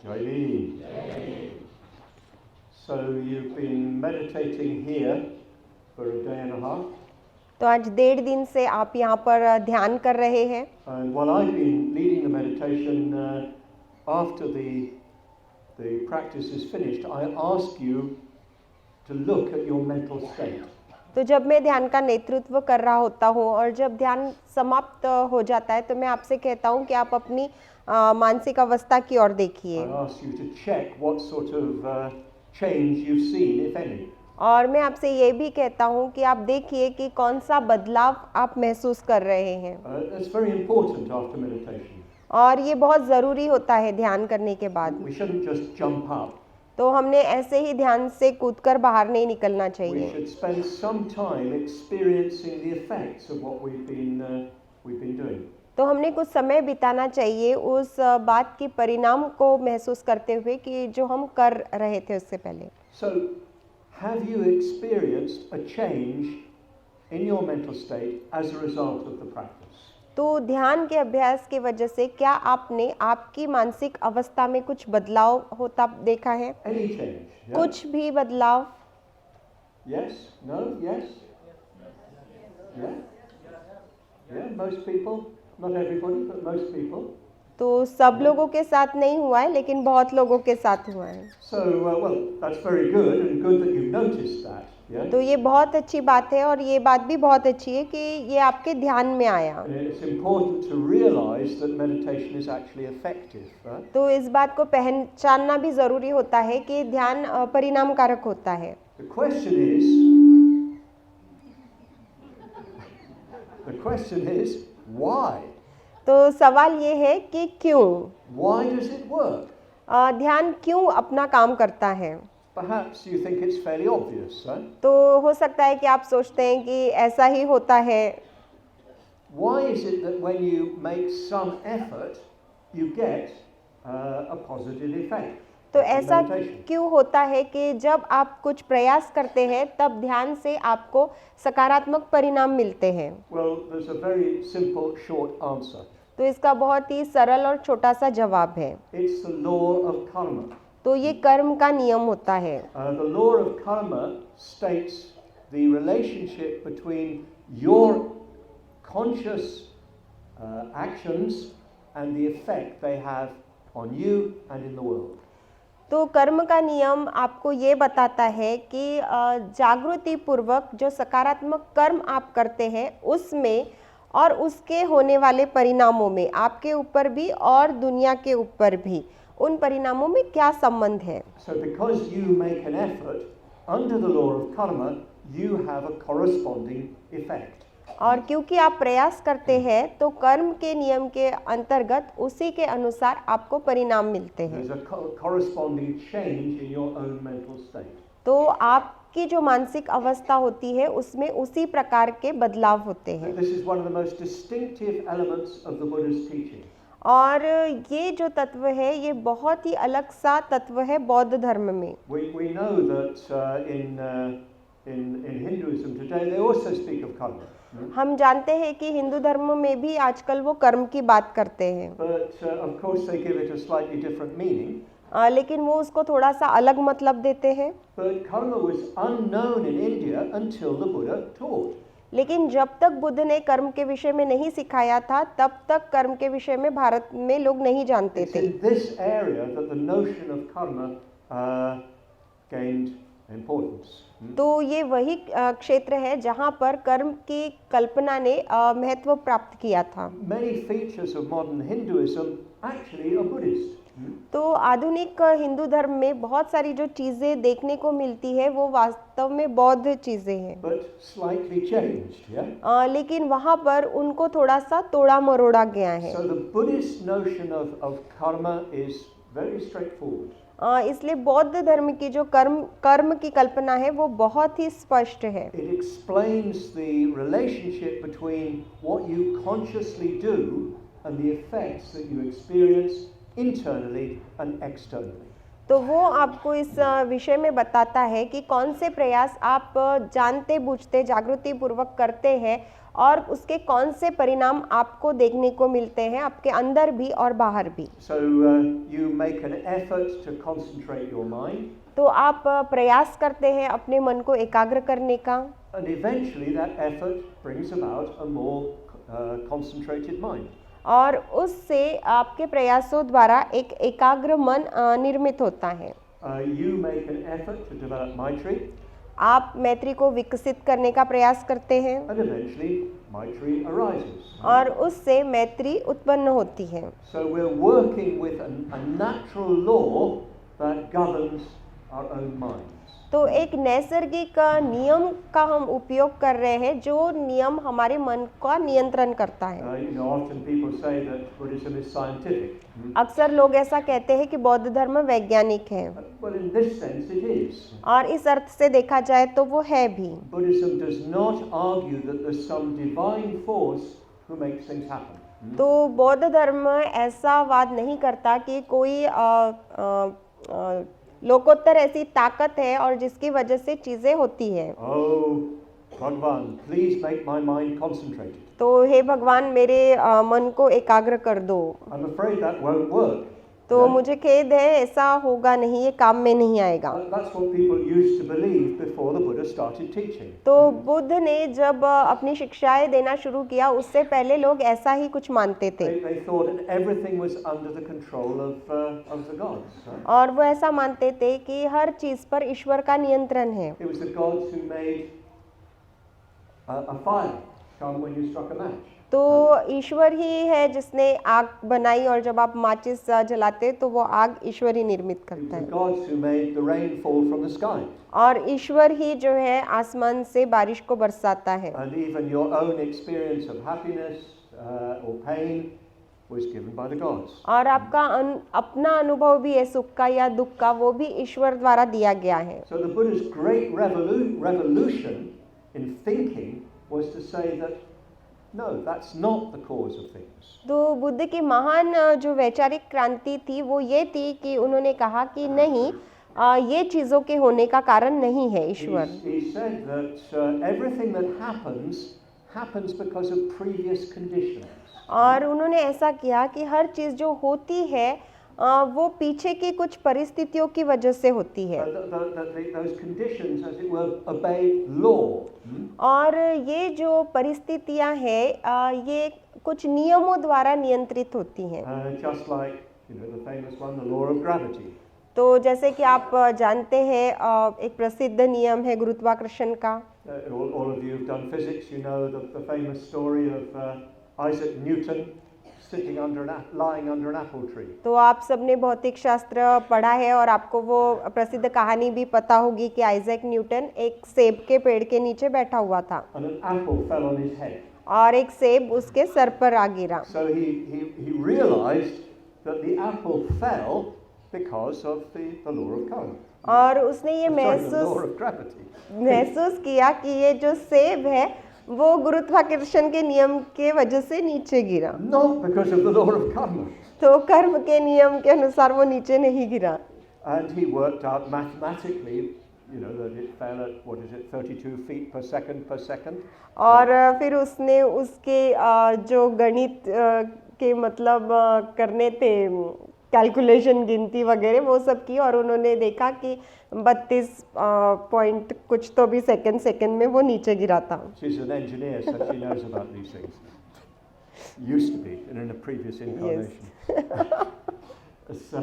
Jailin. So you've been meditating here for a day and a half. तो आज 1.5 दिन से आप यहाँ पर ध्यान कर रहे हैं. And while I've been leading the meditation, after the practice is finished, I ask you to look at your mental state. तो जब मैं ध्यान का नेतृत्व कर रहा होता हूँ और जब ध्यान समाप्त हो जाता है तो मैं आपसे कहता हूँ कि आप अपनी मानसिक अवस्था की ओर देखिए. I ask you to check what sort of change you've seen, if any. और मैं आपसे ये भी कहता हूँ कि आप देखिए कि कौन सा बदलाव आप महसूस कर रहे हैं. That's very important after meditation. और ये बहुत ज़रूरी होता है ध्यान करने के बाद. We shouldn't just jump up. तो हमने ऐसे ही ध्यान से कूदकर बाहर नहीं निकलना We चाहिए. should spend some time experiencing the effects of what we've been doing. तो हमने कुछ समय बिताना चाहिए उस बात की परिणाम को महसूस करते हुए कि जो हम कर रहे थे उससे पहले. So, have you experienced a change in your mental state as a result of the practice? तो ध्यान के अभ्यास की वजह से क्या आपने आपकी मानसिक अवस्था में कुछ बदलाव होता देखा है? Any change? Yeah? कुछ भी बदलाव? Yes? No? Yes? Yeah? Yeah, most people. Not everybody, but most people. तो सब लोगों के साथ नहीं हुआ है लेकिन बहुत लोगों के साथ हुआ है. So, well, that's very good, and good that you've noticed that. Yeah? तो ये बहुत अच्छी बात है और ये बात भी बहुत अच्छी है कि ये आपके ध्यान में आया. And it's important to realize that meditation is actually effective. Right? तो इस बात को पहचानना भी ज़रूरी होता है कि ध्यान परिणामकारक होता है. The question is why? तो सवाल ये है कि क्यों? Why does it work? ध्यान क्यों अपना काम करता है? Perhaps you think it's fairly obvious, right? तो हो सकता है कि आप सोचते हैं कि ऐसा ही होता है. Why is it that when you make some effort, you get a positive effect? तो of ऐसा meditation? क्यों होता है कि जब आप कुछ प्रयास करते हैं तब ध्यान से आपको सकारात्मक परिणाम मिलते हैं? Well, there's a very simple, short answer. तो इसका बहुत ही सरल और छोटा सा जवाब है. It's the law of karma. तो ये कर्म का नियम होता है. The law of karma states the relationship between your conscious actions and the effect they have on you and in the world. तो कर्म का नियम आपको ये बताता है कि जागृति पूर्वक जो सकारात्मक कर्म आप करते हैं उसमें और उसके होने वाले परिणामों में आपके ऊपर भी और दुनिया के ऊपर भी उन परिणामों में क्या संबंध है. So because you make an effort under the law of karma, you have a corresponding effect. और क्योंकि आप प्रयास करते हैं तो कर्म के नियम के अंतर्गत उसी के अनुसार आपको परिणाम मिलते हैं. There's a corresponding change in your own mental state. तो आपकी जो मानसिक अवस्था होती है उसमें उसी प्रकार के बदलाव होते हैं. This is one of the most distinctive elements of the Buddha's teaching. और ये जो तत्व है ये बहुत ही अलग सा तत्व है बौद्ध धर्म में. We know that in Hinduism today they also speak of karma. हम जानते हैं कि हिंदू धर्म में भी आजकल वो कर्म की बात करते हैं. But of course they give it a slightly different meaning. लेकिन वो उसको थोड़ा सा अलग मतलब देते हैं. But karma was unknown in India until the Buddha taught. लेकिन जब तक बुद्ध ने कर्म के विषय में नहीं सिखाया था तब तक कर्म के विषय में भारत में लोग नहीं जानते It's थे. in this area that the notion of karma gained importance. तो ये वही क्षेत्र है जहाँ पर कर्म की कल्पना ने महत्व प्राप्त किया था. Many features of modern Hinduism actually are Buddhist. तो आधुनिक हिंदू धर्म में बहुत सारी जो चीज़ें देखने को मिलती है वो वास्तव में बौद्ध चीज़ें हैं. But slightly changed, yeah? लेकिन वहाँ पर उनको थोड़ा सा तोड़ा मरोड़ा गया है. So the Buddhist notion of karma is very straightforward. इसलिए बौद्ध धर्म की जो कर्म की कल्पना है वो बहुत ही स्पष्ट है. It explains the relationship between what you consciously do and the effects that you experience internally and externally. तो वो आपको इस विषय में बताता है कि कौन से प्रयास आप जानते बूझते जागृति पूर्वक करते हैं और उसके कौन से परिणाम आपको देखने को मिलते हैं आपके अंदर भी और बाहर भी। So you make an effort to concentrate your mind, तो आप प्रयास करते हैं अपने मन को एकाग्र करने का, and eventually that effort brings about a more concentrated mind. और उससे आपके प्रयासों द्वारा एक एकाग्र मन निर्मित होता है। You make an effort to develop Maitri, आप मैत्री को विकसित करने का प्रयास करते हैं and eventually Maitri arises. और उससे मैत्री उत्पन्न होती है। So we're working with a natural law that governs our own minds. तो एक नैसर्गिक नियम का हम उपयोग कर रहे हैं जो नियम हमारे मन का नियंत्रण करता है। Often people say that Buddhism is scientific. अक्सर लोग ऐसा कहते हैं कि बौद्ध धर्म वैज्ञानिक है, Well, in this sense it is. और इस अर्थ से देखा जाए तो वो है भी। Buddhism does not argue that there's some divine force who makes things happen. तो बौद्ध धर्म ऐसा वाद नहीं करता कि कोई लोकोत्तर ऐसी ताकत है और जिसकी वजह से चीजें होती है। Oh, Bhagwan, please make my mind concentrated. तो हे भगवान मेरे मन को एकाग्र कर दो। I'm afraid that won't work. तो मुझे खेद है, ऐसा होगा नहीं, ये काम में नहीं आएगा। That's what people used to believe before the Buddha started teaching. तो बुद्ध ने जब अपनी शिक्षाएं देना शुरू किया उससे पहले लोग ऐसा ही कुछ मानते थे। They thought that everything was under the control of the gods. Right? और वो ऐसा मानते थे कि हर चीज पर ईश्वर का नियंत्रण है। It was the gods who made a fire come when you struck a match. तो ईश्वर ही है जिसने आग बनाई और जब आप माचिस जलाते तो वो आग ईश्वर ही निर्मित It करता was the है। gods who made the rain fall from the sky. और ईश्वर ही जो है आसमान से बारिश को बरसाता है। And even your own experience of happiness or pain was given by the gods. और आपका अपना अनुभव भी है सुख का या दुख का, वो भी ईश्वर द्वारा दिया गया है। So the Buddha's great revolution in thinking was to say that no, that's not the cause of things. तो बुद्ध की महान जो वैचारिक क्रांति थी वो ये थी कि उन्होंने कहा कि नहीं, ये चीजों के होने का कारण नहीं है ईश्वर। He said that everything that happens because of previous conditions. और उन्होंने ऐसा किया कि हर चीज जो होती है वो पीछे की कुछ परिस्थितियों की वजह से होती है। Those conditions, as it were, obey law. और ये जो परिस्थितियां हैं ये कुछ नियमों द्वारा नियंत्रित होती हैं। Just like the famous one, the law of gravity. तो जैसे कि आप जानते हैं एक प्रसिद्ध नियम है गुरुत्वाकर्षण का। All of you have done physics, you know the famous story of Isaac Newton lying under an apple tree. तो आप सबने भौतिक शास्त्र पढ़ा है और आपको वो प्रसिद्ध कहानी भी पता होगी कि आइजैक न्यूटन एक सेब के पेड़ के नीचे बैठा हुआ था And an apple fell on his head. और एक सेब उसके सर पर आ गिरा। So he realized that the apple fell because of the law of current. और उसने ये the law of gravity. महसूस किया कि ये जो सेब है वो गुरुत्वाकर्षण के नियम के वजह से नीचे गिरा। Not because of the law of karma. तो कर्म के नियम के अनुसार वो नीचे नहीं गिरा। And he worked out mathematically, that it fell at 32 feet per second. और फिर उसने उसके जो गणित के मतलब करने थे कैलकुलेशन, गिनती वगैरह वो सब की और उन्होंने देखा कि 32 पॉइंट कुछ तो भी सेकंड में वो नीचे गिरा था। She's an engineer, so she knows about these things. Used to be in a previous incarnation. Yes. So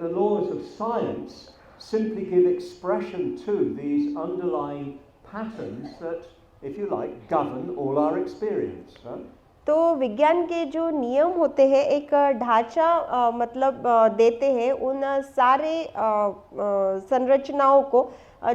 the laws of science simply give expression to these underlying patterns that, if you like, govern all our experience. Right? तो विज्ञान के जो नियम होते हैं एक ढांचा मतलब देते हैं उन सारे संरचनाओं को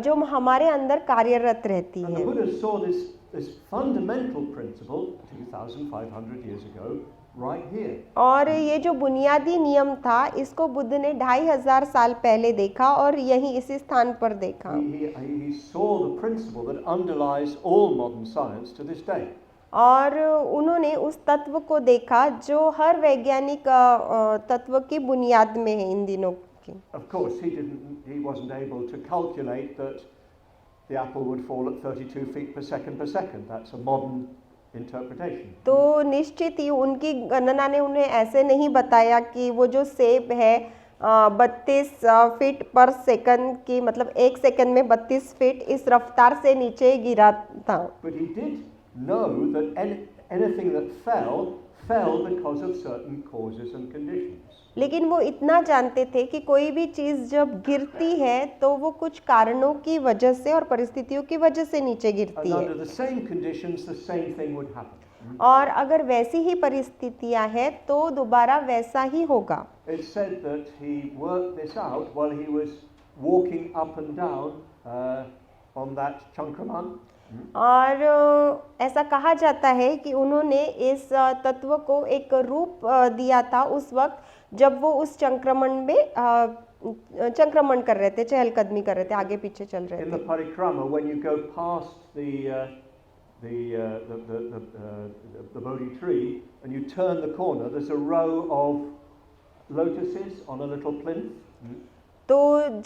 जो हमारे अंदर कार्यरत रहती है। The Buddha saw this fundamental principle 2,500 years ago right here. और ये जो बुनियादी नियम था इसको बुद्ध ने 2500 साल पहले देखा और यही इसी स्थान पर देखा। He saw the principle that underlies all modern science to this day. और उन्होंने उस तत्व को देखा जो हर वैज्ञानिक तत्व की बुनियाद में है इन दिनों की। Of course, he wasn't able to calculate that the apple would fall at 32 feet per second. That's a modern interpretation. तो निश्चित ही उनकी गणना ने उन्हें ऐसे नहीं बताया कि वो जो सेब है 32 फीट पर सेकंड की, मतलब एक सेकंड में 32 फीट इस रफ्तार से नीचे गिरा था। But he did know that anything that fell because of certain causes and conditions. लेकिन वो इतना जानते थे कि कोई भी चीज़ जब गिरती है तो वो कुछ कारणों की वजह से और परिस्थितियों की वजह से नीचे गिरती And है, under the same conditions, the same thing would happen. और अगर वैसी ही परिस्थितियां हैं तो दोबारा वैसा ही होगा। It's said that he worked this out while he was walking up and down on that Chankraman. और ऐसा कहा जाता है कि उन्होंने इस तत्व को एक रूप दिया था उस वक्त जब वो उस संक्रमण में संक्रमण कर रहे थे, चहलकदमी कर रहे थे, आगे पीछे चल रहे In the थे। parikrama, when you go past the Bodhi tree and you turn the corner, there's a row of lotuses on a little plinth. तो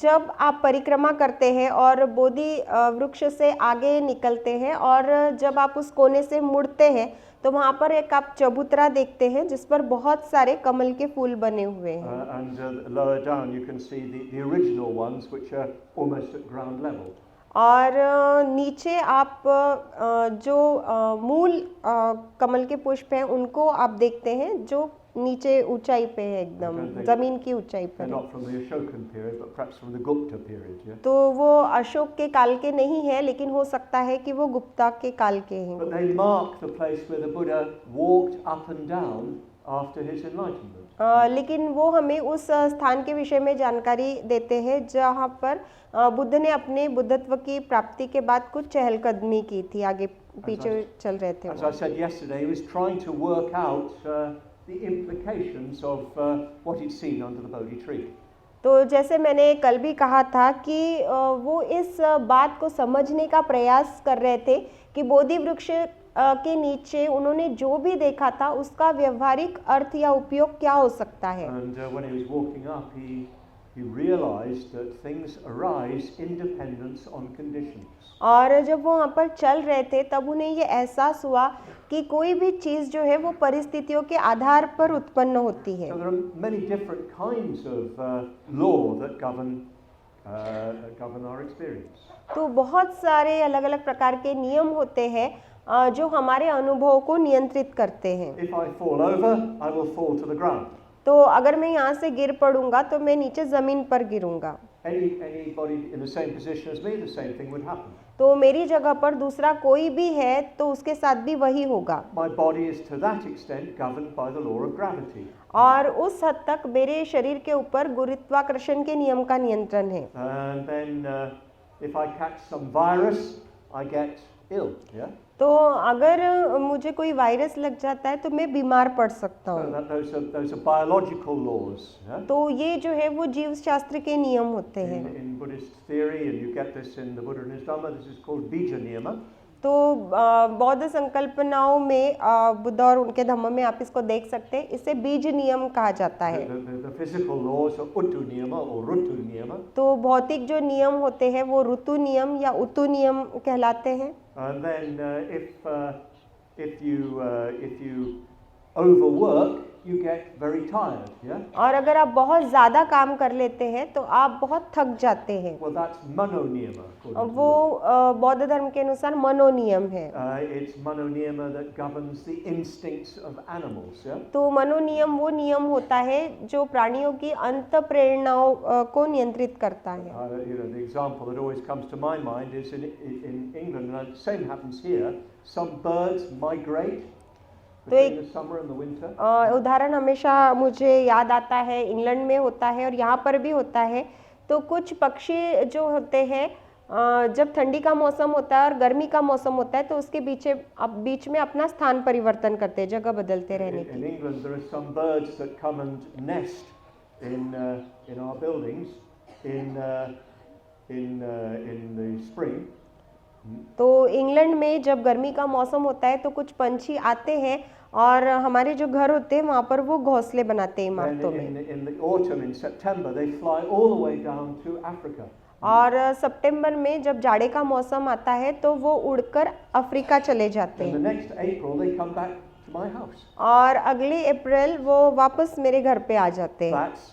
जब आप परिक्रमा करते हैं और बोधि वृक्ष से आगे निकलते हैं और जब आप उस कोने से मुड़ते हैं तो वहाँ पर एक आप चबूतरा देखते हैं जिस पर बहुत सारे कमल के फूल बने हुए हैं। And lower down you can see the original ones, which are almost at ground level. और नीचे आप जो मूल कमल के पुष्प हैं उनको आप देखते हैं जो नीचे ऊंचाई पे है, एकदम जमीन की ऊंचाई पर They're है। not from the Ashokan period, but perhaps from the Gupta period. Yeah. तो वो अशोक के काल के नहीं है, लेकिन हो सकता है कि वो गुप्ता के काल के हैं। But they mark the place where the Buddha walked up and down after his enlightenment. लेकिन वो हमें उस स्थान के विषय में जानकारी देते हैं जहाँ पर बुद्ध ने अपने बुद्धत्व की प्राप्ति के बाद कुछ चहलकदमी की थी, आगे पीछे चल रहे थे As वो। I said yesterday, he was trying to work out the implications of what he'd seen under the Bodhi tree. तो जैसे मैंने कल भी कहा था कि वो इस बात को समझने का प्रयास कर रहे थे कि बोधि वृक्ष के नीचे उन्होंने जो भी देखा था उसका व्यवहारिक अर्थ या उपयोग क्या हो सकता है। And when he was walking up, he realized that things arise in dependence on conditions. और जब वो वहाँ पर चल रहे थे तब उन्हें ये एहसास हुआ कि कोई भी चीज़ जो है वो परिस्थितियों के आधार पर उत्पन्न होती है। So there are many different kinds of law that govern our experience. तो बहुत सारे अलग अलग प्रकार के नियम होते हैं जो हमारे अनुभव को नियंत्रित करते हैं। If I fall over, I will fall to the ground. तो अगर मैं यहाँ से गिर पड़ूंगा तो मैं नीचे जमीन पर गिरूंगा। Anybody in the same position as me, the same thing would happen. तो मेरी जगह पर दूसरा कोई भी है तो उसके साथ भी वही होगा। My body is to that extent governed by the law of gravity. और उस हद तक मेरे शरीर के ऊपर गुरुत्वाकर्षण के नियम का नियंत्रण है। And then if I catch some virus, I get ill. Yeah. तो अगर मुझे कोई वायरस लग जाता है तो मैं बीमार पड़ सकता So हूँ। those are biological laws. Yeah? तो ये जो है वो जीव शास्त्र के नियम होते हैं। In Buddhist theory, and you get this in the Buddha and his Dhamma, this is called bija niyama. तो बौद्ध संकल्पनाओं में बुद्ध और उनके धम्म में आप इसको देख सकते हैं, इसे बीज नियम कहा जाता है। The physical laws are uttu niyama or rutu niyama. तो भौतिक जो नियम होते हैं वो ऋतु नियम या उतु नियम कहलाते हैं। And then if you overwork, you get very tired. Yeah. और अगर आप बहुत ज़्यादा काम कर लेते हैं तो आप बहुत थक जाते हैं। Well, that's mano niyama. according to वो Buddha. बौद्ध धर्म के अनुसार मनोनियम है। It's mano niyama that governs the instincts of animals. Yeah. तो मनोनियम वो नियम होता है जो प्राणियों की अंत प्रेरणाओं को नियंत्रित करता है। The example that always comes to my mind is in England, and the same happens here. Some birds migrate between the summer and the winter. उदाहरण हमेशा मुझे याद आता है, इंग्लैंड में होता है और यहाँ पर भी होता है। तो कुछ पक्षी जो होते हैं जब ठंडी का मौसम होता है और गर्मी का मौसम होता है तो उसके बीच में अपना स्थान परिवर्तन करते हैं, जगह बदलते रहने In की। England, there are some birds that come and nest in our buildings in the spring. तो इंग्लैंड में जब गर्मी का मौसम होता है तो कुछ पंछी आते हैं और हमारे जो घर होते हैं वहाँ पर वो घोंसले बनाते हैं And इमारतों में। in the autumn, in September, they fly all the way down to Africa. और सितंबर में जब जाड़े का मौसम आता है तो वो उड़कर अफ्रीका चले जाते And the हैं next April they come back to my house. और अगले अप्रैल वो वापस मेरे घर पे आ जाते हैं। That's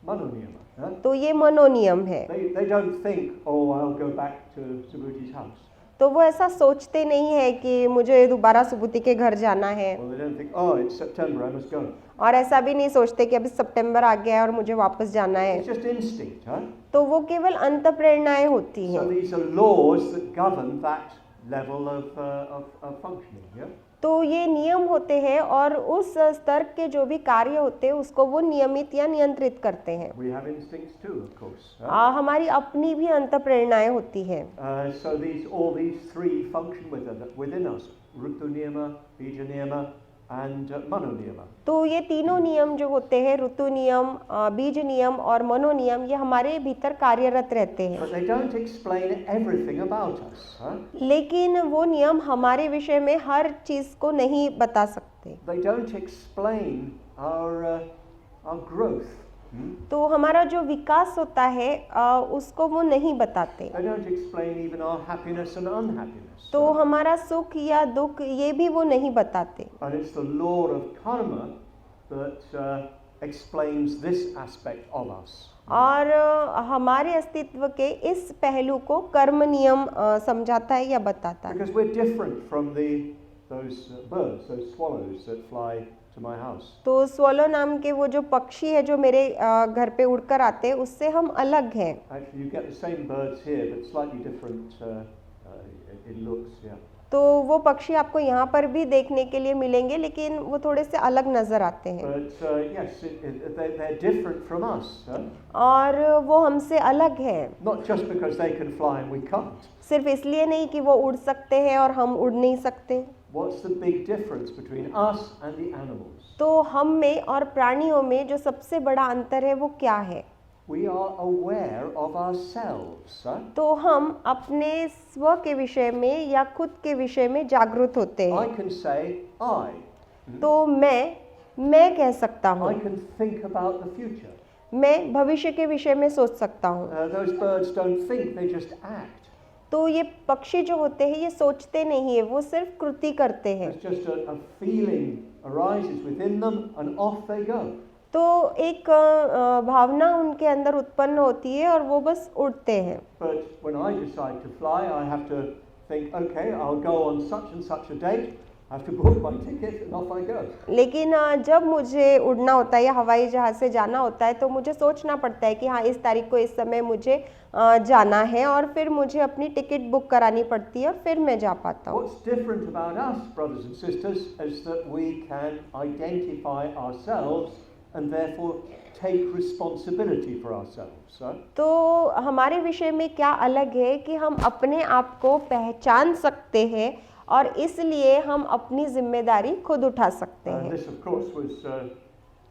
mononiyama. Huh? तो ये मनोनियम है। They don't think, oh, I'll go back to Subhuti's house. तो वो ऐसा सोचते नहीं है कि मुझे दोबारा सुबुति के घर जाना है, Or they don't think, oh, it's September, I must go. और ऐसा भी नहीं सोचते कि अभी सितंबर आ गया है और मुझे वापस जाना है। It's just instinct. Huh? तो वो केवल अंतःप्रेरणाएं होती So हैं। these are laws that govern that level of functioning. Yeah? तो ये नियम होते हैं और उस स्तर के जो भी कार्य होते हैं उसको वो नियमित या नियंत्रित करते हैं। We have instincts too, of course. हमारी अपनी भी अंतःप्रेरणाएं होती हैं। So all these three function within us: Ritu Niyama, Bija Niyama, and Mano Niyama. तो ये तीनों नियम जो होते हैं, ऋतु नियम, बीज नियम और मनो नियम, ये हमारे भीतर कार्यरत रहते हैं। But they don't explain everything about us. Huh? लेकिन वो नियम हमारे विषय में हर चीज को नहीं बता सकते। They don't explain our growth. तो हमारा जो विकास होता है उसको वो नहीं बताते। They don't explain even our happiness and unhappiness. तो हमारा सुख या दुख ये भी वो नहीं बताते। And it's the law of karma that explains this aspect of us. और हमारे अस्तित्व के इस पहलू को कर्म नियम समझाता है या बताता है। Because we're different from those birds, those swallows that fly to my house. तो स्वलो नाम के वो जो पक्षी है जो मेरे घर पे उड़कर आते हैं उससे हम अलग हैं। Actually, you get the same birds here, but slightly different in looks. Yeah. तो वो पक्षी आपको यहाँ पर भी देखने के लिए मिलेंगे, लेकिन वो थोड़े से अलग नजर आते हैं। But yes, they're different from us. Huh? और वो हमसे अलग है, Not just because they can fly and we can't. सिर्फ इसलिए नहीं कि वो उड़ सकते हैं और हम उड़ नहीं सकते। What's the big difference between us and the animals? तो हम में और प्राणियों में जो सबसे बड़ा अंतर है वो क्या है? We are aware of ourselves. Huh? तो हम अपने स्व के विषय में या खुद के विषय में जागरूक होते I हैं। can say I. तो मैं कह सकता I हूँ, can think about the future. मैं भविष्य के विषय में सोच सकता हूँ। Those birds don't think, they just act. तो ये पक्षी जो होते हैं ये सोचते नहीं है, वो सिर्फ कृति करते हैं। It's just a feeling arises within them and off they go. तो एक भावना उनके अंदर उत्पन्न होती है और वो बस उड़ते हैं। But when I decide to fly, I have to think, okay, I'll go on such and such a date. I have to book my ticket and off I go. लेकिन जब मुझे उड़ना होता है या हवाई जहाज से जाना होता है तो मुझे सोचना पड़ता है कि हाँ इस तारीख को इस समय मुझे जाना है, और फिर मुझे अपनी टिकट बुक करानी पड़ती है और फिर मैं जा पाता हूँ। What's different about us, brothers and sisters, is that we can identify ourselves and therefore take responsibility for ourselves. Huh? तो हमारे विषय में क्या अलग है कि हम अपने आप को पहचान सकते हैं और इसलिए हम अपनी जिम्मेदारी खुद उठा सकते हैं। This, of course, was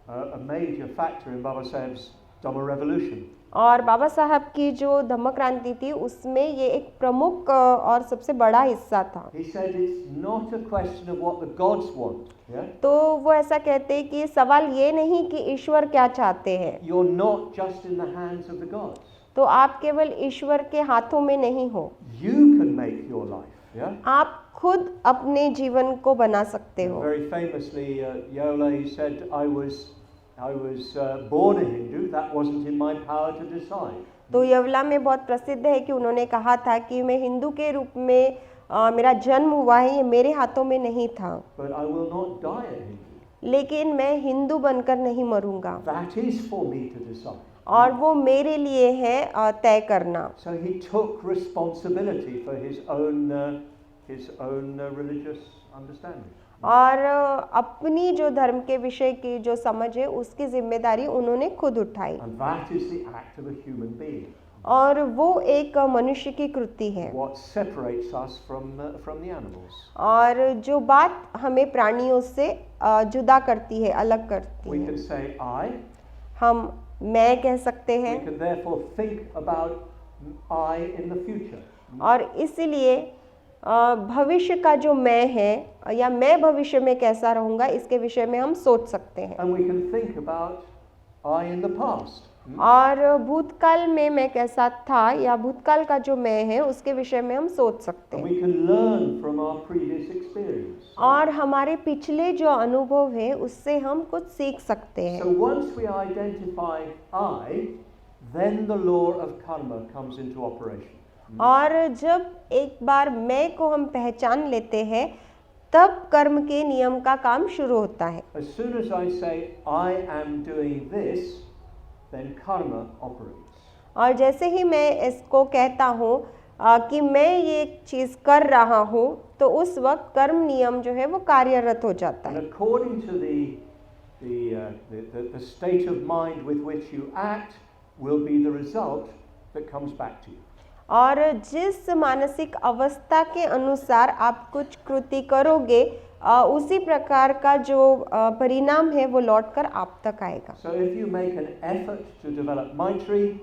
a major factor in Baba Saheb's Dhamma Revolution. और बाबा साहब की जो धम्म क्रांति थी उसमें ये एक प्रमुख और सबसे बड़ा हिस्सा था। He said it's not a question of what the gods want. Yeah? तो वो ऐसा कहते हैं कि सवाल ये नहीं कि ईश्वर क्या चाहते हैं। You're not just in the hands of the gods. तो आप केवल ईश्वर के हाथों में नहीं हो, You can make your life. Yeah? आप खुद अपने जीवन को बना सकते हो। Very famously, Yola, he said, I was born a Hindu. That wasn't in my power to decide. तो यवला में बहुत प्रसिद्ध है कि उन्होंने कहा था कि मैं हिंदू के रूप में मेरा जन्म हुआ है, ये मेरे हाथों में नहीं था। But I will not die a Hindu. लेकिन मैं हिंदू बनकर नहीं मरूंगा, That is for me to decide. और वो मेरे लिए है तय करना। So he took responsibility for his own religious understanding. और अपनी जो धर्म के विषय की जो समझ है उसकी जिम्मेदारी उन्होंने खुद उठाई, And that is the act of a human being. और वो एक मनुष्य की कृति है। What separates us from the animals. और जो बात हमें प्राणियों से जुदा करती है, अलग करती We है। can say I. हम मैं कह सकते हैं, We can therefore think about I in the future. और इसलिए भविष्य का जो मैं है या मैं भविष्य में कैसा रहूँगा इसके विषय में हम सोच सकते हैं। And we can think about I in the past. और भूतकाल में मैं कैसा था या भूतकाल का जो मैं है उसके विषय में हम सोच सकते And हैं we can learn from our previous experience. और हमारे पिछले जो अनुभव है उससे हम कुछ सीख सकते हैं। So once we identify I, then the law of karma comes into operation. और जब एक बार मैं को हम पहचान लेते हैं तब कर्म के नियम का काम शुरू होता है। As soon as I say I am doing this, then karma operates. और जैसे ही मैं इसको कहता हूँ कि मैं ये चीज़ कर रहा हूँ तो उस वक्त कर्म नियम जो है वो कार्यरत हो जाता And है। according to the state of mind with which you act will be the result that comes back to you. और जिस मानसिक अवस्था के अनुसार आप कुछ कृति करोगे उसी प्रकार का जो परिणाम है वो लौटकर आप तक आएगा। So if you make an effort to develop Maitri,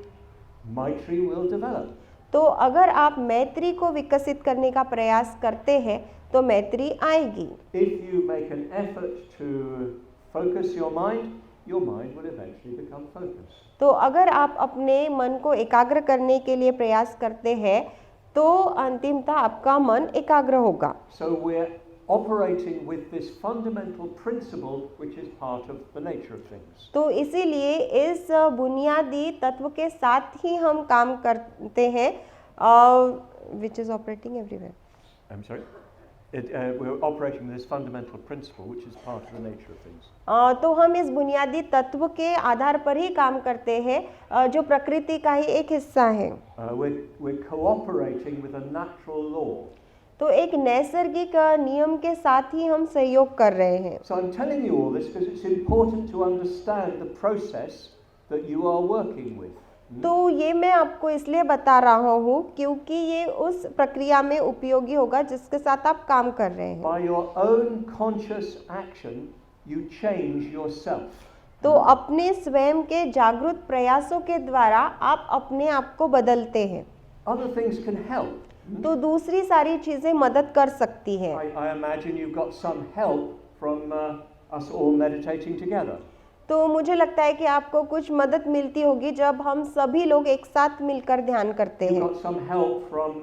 Maitri will develop. तो अगर आप मैत्री को विकसित करने का प्रयास करते हैं तो मैत्री आएगी। If you make an effort to focus your mind will eventually become focused. तो अगर आप अपने मन को एकाग्र करने के लिए प्रयास करते हैं तो अंतिमतः आपका मन एकाग्र होगा। So we're operating with this fundamental principle which is part of the nature of things. तो इसीलिए इस बुनियादी तत्व के साथ ही हम काम करते हैं which is operating everywhere. I'm sorry? We're operating with this fundamental principle which is part of the nature of things. तो हम इस बुनियादी तत्व के आधार पर ही काम करते हैं जो प्रकृति का ही एक हिस्सा है। We're cooperating with a natural law. तो एक नैसर्गिक नियम के साथ ही हम सहयोग कर रहे हैं। So I'm telling you all this because it's important to understand the process that you are working with. तो ये मैं आपको इसलिए बता रहा हूँ क्योंकि ये उस प्रक्रिया में उपयोगी होगा जिसके साथ आप काम कर रहे हैं। By your own conscious action, you change yourself. तो अपने स्वयं के जागरूक प्रयासों के द्वारा आप अपने आप को बदलते हैं। Other things can help. तो दूसरी सारी चीजें मदद कर सकती है। I imagine you've got some help from us all meditating together. तो मुझे लगता है कि आपको कुछ मदद मिलती होगी जब हम सभी लोग एक साथ मिलकर ध्यान करते You've हैं। got some help from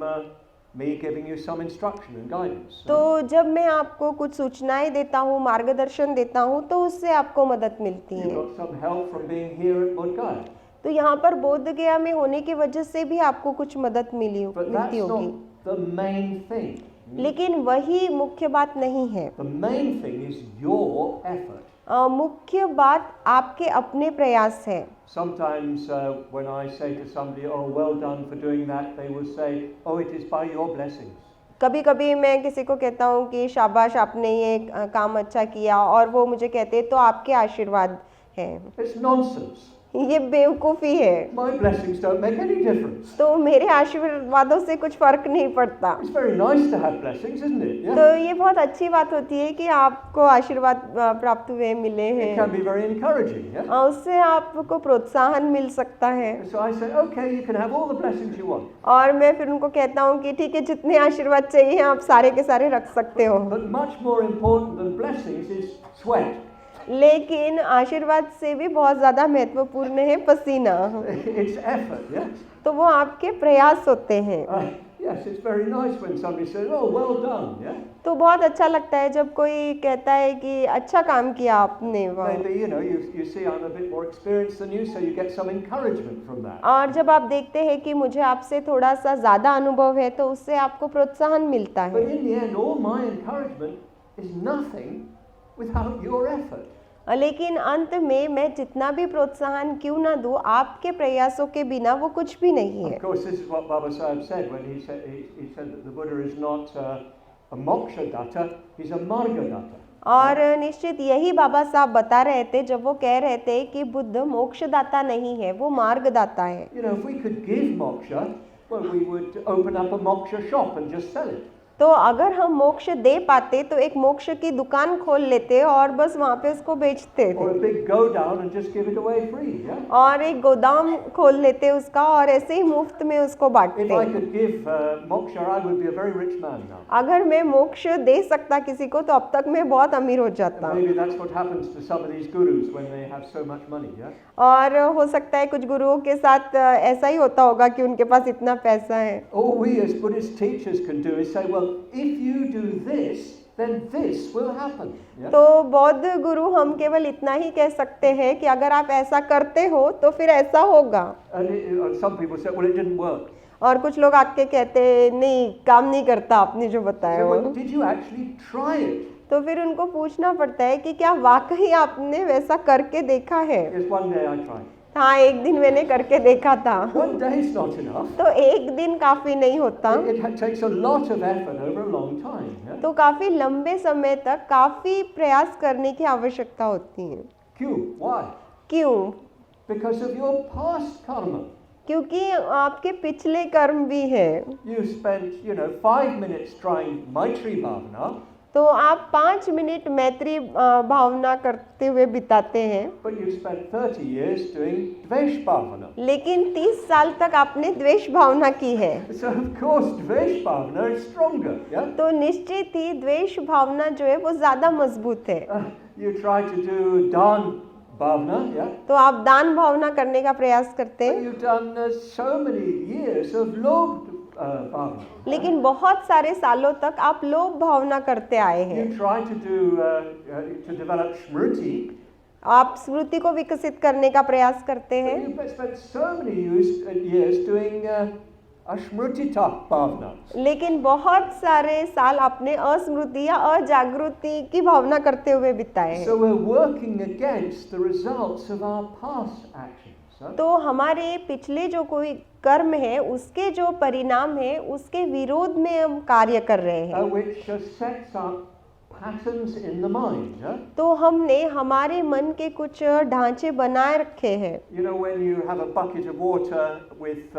me giving you some instruction and guidance. तो जब मैं आपको कुछ सूचनाएं देता हूँ, मार्गदर्शन देता हूँ, तो उससे आपको मदद मिलती You've है। got some help from being here at Bodh Gaya. तो यहाँ पर बोध गया में होने की वजह से भी आपको कुछ मदद But that's मिलती होगी, not the main thing. लेकिन वही मुख्य बात नहीं है। The main thing is your effort. मुख्य बात आपके अपने प्रयास है। Sometimes when I say to somebody, oh, well done for doing that, they will say, oh, it is by your blessings. कभी कभी मैं किसी को कहता हूँ कि शाबाश आपने ये काम अच्छा किया और वो मुझे कहते हैं तो आपके आशीर्वाद हैं। It's nonsense. ये बेवकूफ़ी है। My blessings don't make any difference. तो मेरे आशीर्वादों से कुछ फर्क नहीं पड़ता। It's very nice to have blessings, isn't it? तो Yeah. ये बहुत अच्छी बात होती है कि आपको आशीर्वाद प्राप्त हुए मिले It हैं। can be very encouraging, yeah? उससे आपको प्रोत्साहन मिल सकता है। So I say, okay, you can have all the blessings you want. और मैं फिर उनको कहता हूँ कि ठीक है, जितने आशीर्वाद चाहिए आप सारे के सारे रख सकते हो। But much more important than blessings is sweat. लेकिन आशीर्वाद से भी बहुत ज़्यादा महत्वपूर्ण है पसीना। It's effort, yeah? तो वो आपके प्रयास होते हैं। Yes, it's very nice when somebody says, oh, well done, yeah? तो बहुत अच्छा लगता है जब कोई कहता है कि अच्छा काम किया आपने। वाह। Maybe, you see I'm a bit more experienced than you, so you get some encouragement from that. और जब आप देखते हैं कि मुझे आपसे थोड़ा सा ज़्यादा अनुभव है तो उससे आपको प्रोत्साहन मिलता But है। in the end, all my encouragement is nothing without your effort. लेकिन अंत में मैं जितना भी प्रोत्साहन क्यों ना दूँ, आपके प्रयासों के बिना वो कुछ भी नहीं है। Of course, this is what Baba Sahib said when he said that the Buddha is not a moksha datta, he's a marga datta. और निश्चित यही बाबा साहब बता रहे थे जब वो कह रहे थे कि बुद्ध मोक्षदाता नहीं है, वो मार्गदाता है। If we could give moksha, well, we would open up a moksha shop and just sell it. तो अगर हम मोक्ष दे पाते तो एक मोक्ष की दुकान खोल लेते और बस वहाँ पे उसको बेचते Or थे, a big go down and just give it away free, yeah? और एक गोदाम खोल लेते उसका और ऐसे ही मुफ्त में उसको If बांटते। I could give moksha, I would be a very rich man now. अगर मैं मोक्ष दे सकता किसी को तो अब तक मैं बहुत अमीर हो जाता। And maybe that's what happens to some of these gurus when they have so much money, yeah? और हो सकता है कुछ गुरुओं के साथ ऐसा ही होता होगा कि उनके पास इतना पैसा है। All we as Buddhist teachers can do is say, well, if you do this, then this will happen. Yeah? तो बौद्ध गुरु हम केवल इतना ही कह सकते हैं कि अगर आप ऐसा करते हो तो फिर ऐसा होगा। And some people say, well, it didn't work. और कुछ लोग आके कहते नहीं, काम नहीं करता आपने जो बताया So, वो। well, did you actually try it? तो फिर उनको पूछना पड़ता है कि क्या वाकई आपने वैसा करके देखा है? Yes, one day I tried. हाँ, एक दिन मैंने करके देखा था। One day is not enough. तो एक दिन काफी नहीं होता, It takes a lot of effort over a long time. Yeah? तो काफी लंबे समय तक काफी प्रयास करने की आवश्यकता होती है। Q, why? क्यों? Because of your past karma. क्योंकि आपके पिछले कर्म भी हैं। You spent, 5 minutes trying Maitri Bhavana, तो आप 5 मिनट मैत्री भावना करते हुए बिताते हैं, but you spent 30 years doing Dvesh Bhavana. लेकिन 30 साल तक आपने द्वेष भावना की है। So of course Dvesh Bhavana is stronger, yeah? तो निश्चित ही द्वेष भावना जो है वो ज्यादा मजबूत है। You try to do Dan Bhavana, yeah? तो आप दान भावना करने का प्रयास करते But हैं, you've done so many years of Lobh Bhavana. लेकिन बहुत सारे सालों तक आप लोभ भावना करते आए हैं। You try to do to develop Smriti, आप स्मृति को विकसित करने का प्रयास करते but हैं, you've spent so many years doing Ashmritita Bhavana. लेकिन बहुत सारे साल आपने अस्मृति या अजागृति की भावना करते हुए बिताए हैं। So we're working against the results of our past actions. Huh? तो हमारे पिछले जो कोई कर्म है उसके जो परिणाम है उसके विरोध में हम कार्य कर रहे हैं। Which sets up patterns in the mind. Huh? तो हमने हमारे मन के कुछ ढांचे बनाए रखे हैं। You know, when you have a bucket of water with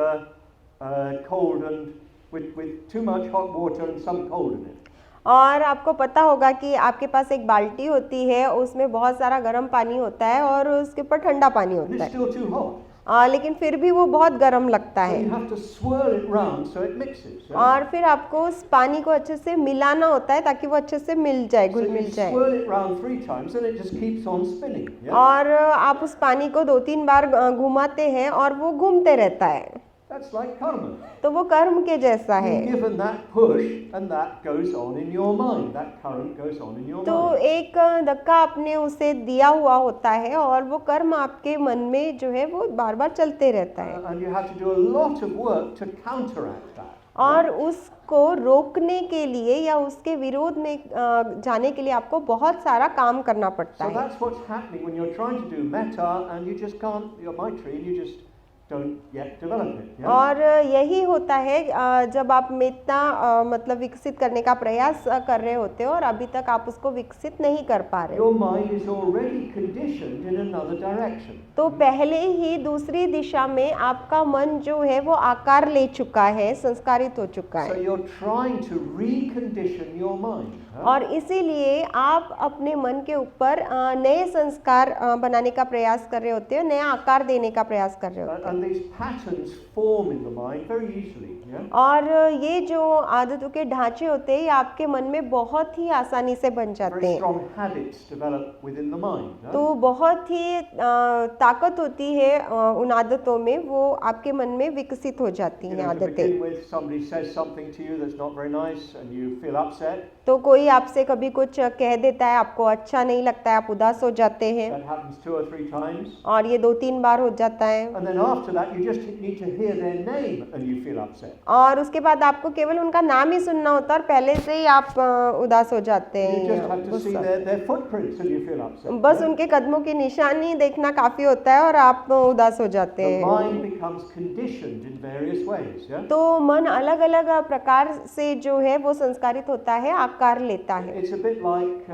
cold and with too much hot water and some cold in it. और आपको पता होगा कि आपके पास एक बाल्टी होती है, उसमें बहुत सारा गर्म पानी होता है और उसके ऊपर ठंडा पानी And होता it's है, still too hot. लेकिन फिर भी वो बहुत गर्म लगता So है। you have to swirl it round so it mixes. Yeah? और फिर आपको उस पानी को अच्छे से मिलाना होता है ताकि वो अच्छे से मिल जाए, So घुल you मिल जाए। swirl it round 3 times and it just keeps on spinning. Yeah? और आप उस पानी को 2-3 बार घुमाते हैं और वो घूमते रहता है। That's like karma. तो वो कर्म के जैसा है। You're given that push and that goes on in your mind. That current goes on in your तो mind. एक धक्का आपने उसे दिया हुआ होता है और वो कर्म आपके मन में जो है वो बार बार चलते रहता है। And you have to do a lot of work to counteract that. और उसको रोकने के लिए या उसके विरोध में जाने के लिए आपको बहुत सारा काम करना पड़ता So है। that's what's happening when you're trying to do metta and you just can't, your Maitri, and you just don't yet develop it. Yeah? और यही होता है जब आप मेत्ता मतलब विकसित करने का प्रयास कर रहे होते हो और अभी तक आप उसको विकसित नहीं कर पा रहे हो, Your mind is already conditioned in another direction. तो पहले ही दूसरी दिशा में आपका मन जो है वो आकार ले चुका है, संस्कारित हो चुका So है। you're trying to recondition your mind. Huh? और इसीलिए आप अपने मन के ऊपर नए संस्कार बनाने का प्रयास कर रहे होते हो, नया आकार देने का प्रयास कर रहे होते हो। And these patterns form in the mind very easily. Yeah? और ये जो आदतों के ढांचे होते हैं ये आपके मन में बहुत ही आसानी से बन जाते Very हैं। strong habits develop within the mind. Huh? तो बहुत ही ताकत होती है उन आदतों में, वो आपके मन में विकसित हो जाती You हैं know, to आदतें। begin with, somebody says something to you that's not very nice and you feel upset. तो कोई आपसे कभी कुछ कह देता है, आपको अच्छा नहीं लगता है, आप उदास हो जाते हैं, That happens 2 or 3 times. और ये 2-3 बार हो जाता है। And then after that, you just need to hear their name and you feel upset. और उसके बाद आपको केवल उनका नाम ही सुनना होता है और पहले से ही आप उदास हो जाते You just have हैं, to see गुस्सा। their footprints and you feel upset. बस उनके कदमों की निशानी देखना काफी होता है और आप उदास हो जाते The हैं। mind becomes conditioned in various ways. Yeah? तो मन अलग अलग प्रकार से जो है वो संस्कारित होता है, आकार लेता है। It's a bit like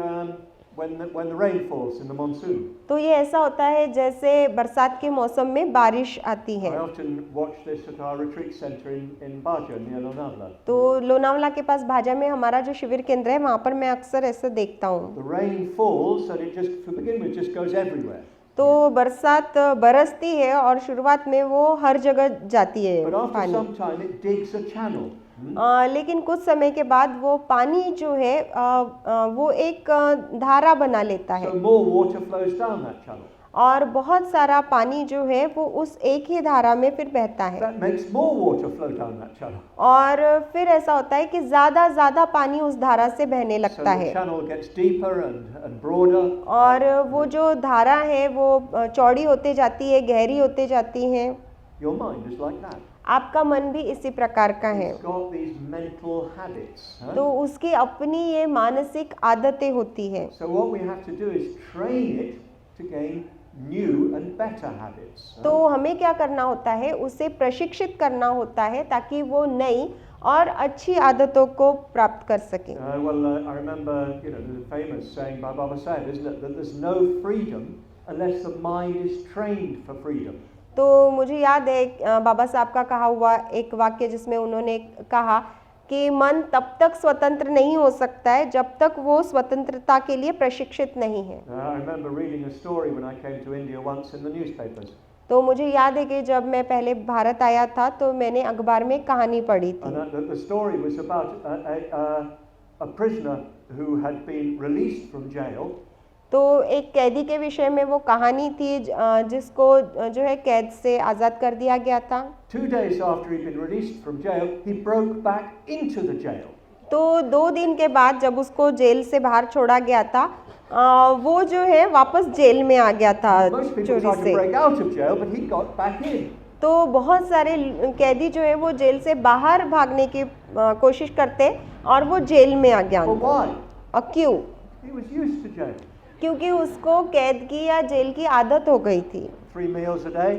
when the rain falls in the monsoon. तो ये ऐसा होता है जैसे बरसात के मौसम में बारिश आती I है। often watch this at our retreat centre in Baja near Lonavala. तो लोनावला के पास भाजा में हमारा जो शिविर केंद्र है वहाँ पर मैं अक्सर ऐसा देखता हूँ। The rain falls and it just, to begin with, just goes everywhere. तो बरसात बरसती है और शुरुआत में वो हर जगह जाती है But after पानी। some time it digs a channel. लेकिन कुछ समय के बाद वो पानी जो है वो एक धारा बना लेता है So more water flows down that channel. और बहुत सारा पानी जो है वो उस एक ही धारा में फिर बहता है That makes more water flow down that channel. और फिर ऐसा होता है कि ज्यादा पानी उस धारा से बहने So लगता the है channel gets deeper and broader. और वो जो धारा है वो चौड़ी होते जाती है, गहरी होते जाती है। Your mind is like that. आपका मन भी इसी प्रकार का है। It's got these mental habits. Huh? तो उसकी अपनी ये मानसिक आदतें होती है। So what we have to do is train it to gain new and better habits. तो हमें क्या करना होता है, उसे प्रशिक्षित करना होता है ताकि वो नई और अच्छी आदतों को प्राप्त कर सके। I remember, the famous saying by Baba Sahib, isn't it, that there's no freedom unless the mind is trained for freedom. तो मुझे याद है बाबा साहब का कहा हुआ एक वाक्य जिसमें उन्होंने कहा कि मन तब तक स्वतंत्र नहीं हो सकता है जब तक वो स्वतंत्रता के लिए प्रशिक्षित नहीं है। I remember reading a story when I came to India once in the newspapers. तो मुझे याद है कि जब मैं पहले भारत आया था तो मैंने अखबार में कहानी पढ़ी थी। And the story was about a prisoner who had been released from jail. तो एक कैदी के विषय में वो कहानी थी जिसको जो है कैद से आज़ाद कर दिया गया था। 2 days after he'd been released from jail, he broke back into the jail. तो 2 दिन के बाद जब उसको जेल से बाहर छोड़ा गया था वो जो है वापस जेल में आ गया था Most people चोरी tried to से। break out of jail, but he got back in. तो बहुत सारे कैदी जो है वो जेल से बाहर भागने की कोशिश करते और वो जेल में आ गया। Well, why? और क्यों? He was used to jail. क्योंकि उसको कैद की या जेल की आदत हो गई थी। 3 meals a day,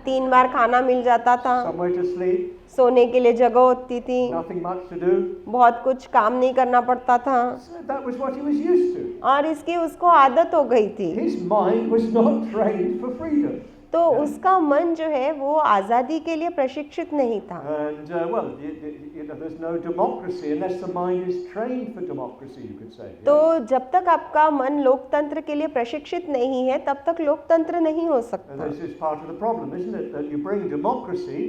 3 बार खाना मिल जाता था, somewhere to sleep, सोने के लिए जगह होती थी, nothing much to do. बहुत कुछ काम नहीं करना पड़ता था So that was what he was used to. और इसकी उसको आदत हो गई थी। His mind was not trained for freedom. तो उसका मन जो है वो आज़ादी के लिए प्रशिक्षित नहीं था। And there's no democracy unless the mind is trained for democracy, you could say. तो जब तक आपका मन लोकतंत्र के लिए प्रशिक्षित नहीं है तब तक लोकतंत्र नहीं हो And सकता। this is part of the problem, isn't it? That you bring democracy,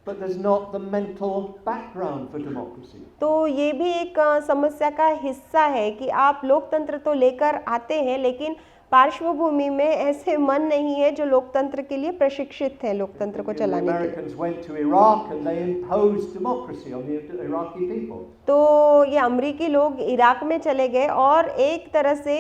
but there's not the mental background for democracy. तो ये भी एक समस्या का हिस्सा है कि आप लोकतंत्र तो लेकर आते हैं लेकिन पार्श्वभूमि में ऐसे मन नहीं है जो लोकतंत्र के लिए प्रशिक्षित है लोकतंत्र को The चलाने के लिए। Americans went to Iraq and they imposed democracy on the Iraqi people. तो ये अमरीकी लोग इराक में चले गए और एक तरह से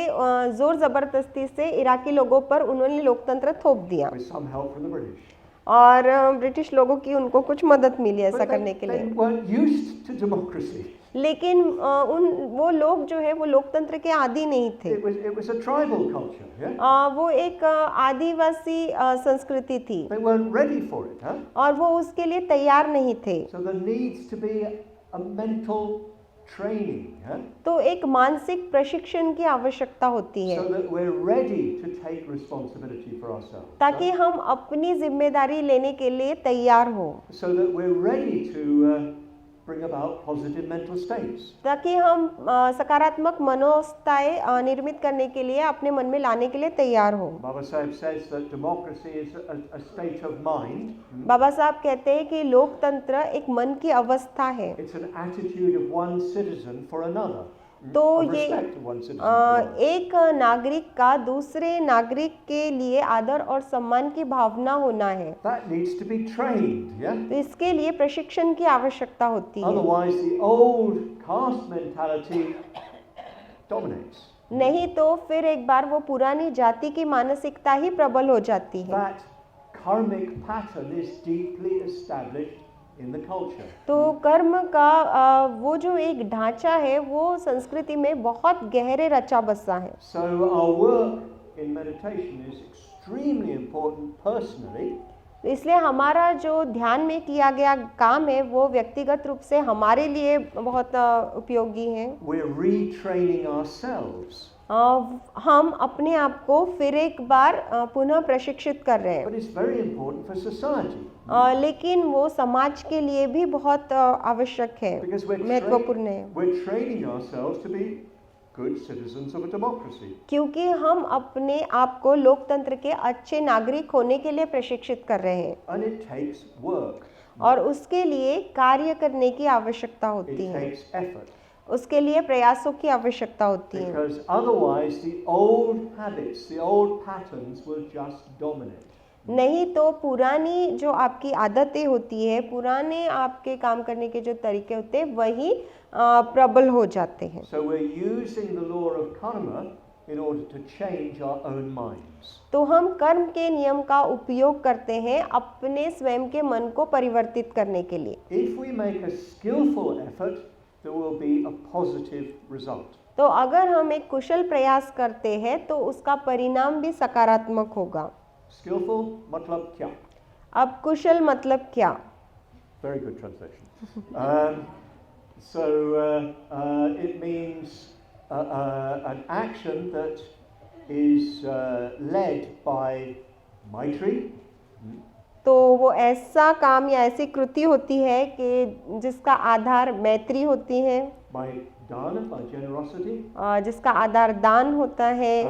जोर जबरदस्ती से इराकी लोगों पर उन्होंने लोकतंत्र थोप दिया With some help from the British. और ब्रिटिश लोगों की उनको कुछ मदद मिली ऐसा But करने के they लिए। weren't used to democracy. लेकिन वो लोग जो है वो लोकतंत्र के आदी नहीं थे। It was a tribal culture, yeah? वो एक आदिवासी संस्कृति थी They weren't ready for it, huh? और वो उसके लिए तैयार नहीं थे। So there needs to be a mental training, huh? तो एक मानसिक प्रशिक्षण की आवश्यकता होती है So that we're ready to take responsibility for ourselves. ताकि हम अपनी जिम्मेदारी लेने के लिए तैयार हो, So that we're ready to bring about positive mental states. ताकि हम सकारात्मक मनोवस्थाएं निर्मित करने के लिए अपने मन में लाने के लिए तैयार हो। Baba Sahib says that democracy is a state of mind. बाबा साहब कहते हैं कि लोकतंत्र एक मन की अवस्था है। It's an attitude of one citizen for another. तो Of ये respect of one citizen for another. एक नागरिक का दूसरे नागरिक के लिए आदर और सम्मान की भावना होना है। That needs to be trained, yeah? तो इसके लिए प्रशिक्षण की आवश्यकता होती है, Otherwise the old caste mentality dominates. नहीं तो फिर एक बार वो पुरानी जाति की मानसिकता ही प्रबल हो जाती है। That karmic pattern is deeply established in the culture. तो कर्म का वो जो एक ढांचा है वो संस्कृति में बहुत गहरे रचा बसा है। So our work in meditation is extremely important personally. तो इसलिए हमारा जो ध्यान में किया गया काम है वो व्यक्तिगत रूप से हमारे लिए बहुत उपयोगी है। We're retraining ourselves हम अपने आप को फिर एक बार पुनः प्रशिक्षित कर रहे हैं। But it's very important for society. लेकिन वो समाज के लिए भी बहुत आवश्यक है, Because महत्वपूर्ण है, we're training ourselves to be good citizens of a democracy. क्योंकि हम अपने आप को लोकतंत्र के अच्छे नागरिक होने के लिए प्रशिक्षित कर रहे हैं And it takes work. और उसके लिए कार्य करने की आवश्यकता It होती है, takes effort. उसके लिए प्रयासों की आवश्यकता होती है, Because otherwise the old habits, the old patterns will just dominate. नहीं तो पुरानी जो आपकी आदतें होती है, पुराने आपके काम करने के जो तरीके होते हैं वही प्रबल हो जाते हैं। So we're using the law of karma in order to change our own minds. तो हम कर्म के नियम का उपयोग करते हैं अपने स्वयं के मन को परिवर्तित करने के लिए। If we make a skillful effort, there will be a positive result. तो अगर हम एक कुशल प्रयास करते हैं तो उसका परिणाम भी सकारात्मक होगा। Skillful matlab kya? अब कुशल मतलब क्या? Very good translation. It means an action that is led by Maitri. तो वो ऐसा काम या ऐसी कृति होती है कि जिसका आधार मैत्री होती है, By dana, by generosity. जिसका आधार दान होता है,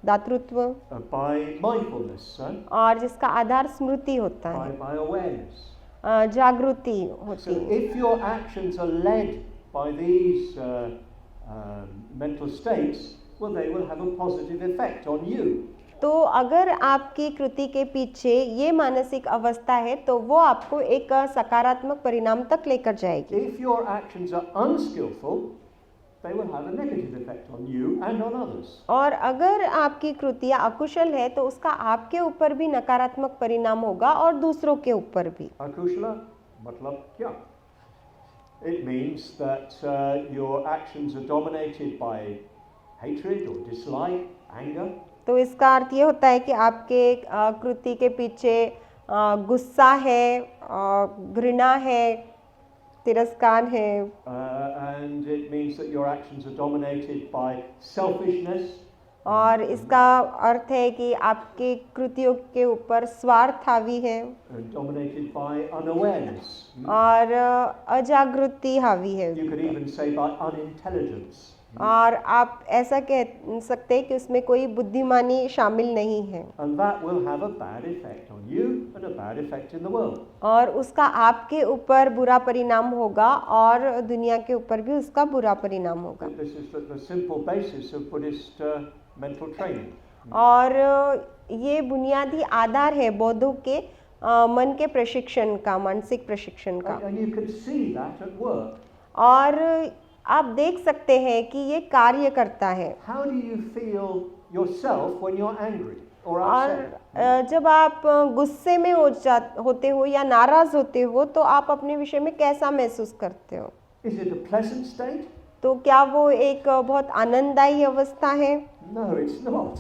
दातृत्व, By mindfulness, और जिसका आधार स्मृति होता है, by awareness. जागृति होती So है। if your actions are led by these mental states, well, they will have a positive effect on you. तो अगर आपकी कृति के पीछे ये मानसिक अवस्था है तो वो आपको एक सकारात्मक परिणाम तक लेकर जाएगी। If your actions are unskillful, they will have a negative effect on you and on others. और अगर आपकी कृतियाँ अकुशल है तो उसका आपके ऊपर भी नकारात्मक परिणाम होगा और दूसरों के ऊपर भी। Akushla, matlab kya? It means that your actions are dominated by hatred or dislike, anger. तो इसका अर्थ ये होता है कि आपके कृति के पीछे गुस्सा है, घृणा है, तिरस्कार है, And it means that your actions are dominated by selfishness. और इसका अर्थ है कि आपके कृतियों के ऊपर स्वार्थ हावी है Dominated by unawareness. और अजागृति हावी है, You could even say by unintelligence. और आप ऐसा कह सकते हैं कि उसमें कोई बुद्धिमानी शामिल नहीं है, And that will have a bad effect on you and a bad effect in the world. और उसका आपके ऊपर बुरा परिणाम होगा और दुनिया के ऊपर भी उसका बुरा परिणाम होगा। This is the simple basis of Buddhist mental training. और ये बुनियादी आधार है बौद्धों के मन के प्रशिक्षण का, मानसिक प्रशिक्षण का। And you can see that at work. और आप देख सकते हैं कि ये कार्य करता है। How do you feel yourself when you're angry or और upset? जब आप गुस्से में होते हो या नाराज होते हो तो आप अपने विषय में कैसा महसूस करते हो? Is it a pleasant state? तो क्या वो एक बहुत आनंददायी अवस्था है? No, it's not.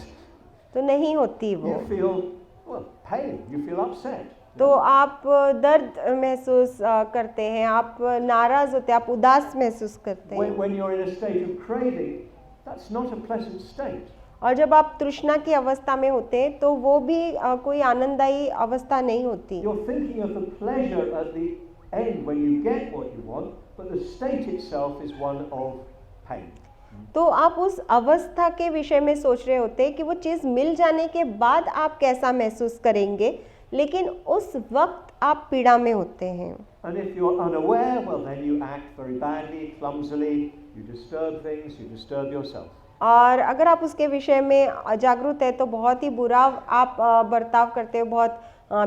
तो नहीं होती वो। You feel, well, pain. You feel upset. तो आप दर्द महसूस करते हैं, आप नाराज होते हैं, आप उदास महसूस करते हैं। When you're in a state of craving, that's not a pleasant state. और जब आप तृष्णा की अवस्था में होते हैं तो वो भी कोई आनंददायी अवस्था नहीं होती। You're thinking of the pleasure at the end when you get what you want, but the state itself is one of pain. तो आप उस अवस्था के विषय में सोच रहे होते हैं कि वो चीज़ मिल जाने के बाद आप कैसा महसूस करेंगे, लेकिन उस वक्त आप पीड़ा में होते हैं। And if you're unaware, well, then you act very badly, clumsily, you disturb things, you disturb yourself. और अगर आप उसके विषय में अजागरूक है तो बहुत ही बुरा आप बर्ताव करते हो, बहुत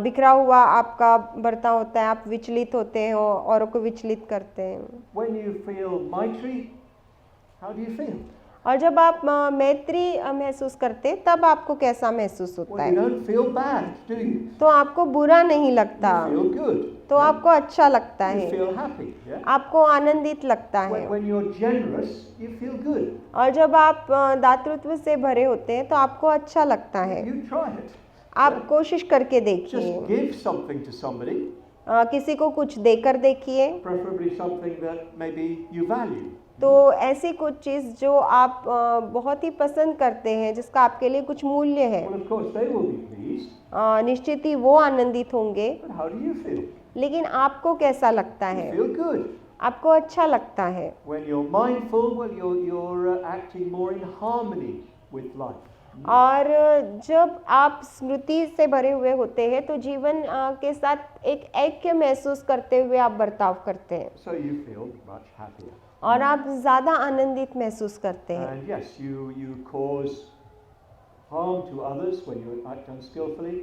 बिखरा हुआ आपका बर्ताव होता है, आप विचलित होते हैं, औरों को विचलित करते हैं। When you feel maitri, how do you feel? और जब आप मैत्री महसूस करते हैं तब आपको कैसा महसूस होता Well, you है? don't feel bad, do you? तो आपको बुरा नहीं लगता, You feel good. तो आपको अच्छा लगता You है, feel happy. Yeah? आपको आनंदित लगता है। When you're generous, you feel good. और जब आप दातृत्व से भरे होते हैं तो आपको अच्छा लगता है। You try it. आप कोशिश करके देखिए, Just give something to somebody, किसी को कुछ देकर देखिए, preferably something that maybe you value. तो ऐसी कुछ चीज़ जो आप बहुत ही पसंद करते हैं, जिसका आपके लिए कुछ मूल्य है, Well, of course, they will be pleased. निश्चित ही वो आनंदित होंगे। But how do you feel? लेकिन आपको कैसा लगता You है? feel good. आपको अच्छा लगता है? When you're mindful, well, you're acting more in harmony with life. और जब आप स्मृति से भरे हुए होते हैं तो जीवन के साथ एक ऐक्य महसूस करते हुए आप बर्ताव करते हैं So you feel much happier. और आप ज़्यादा आनंदित महसूस करते हैं। And yes, you cause harm to others when you act unskillfully,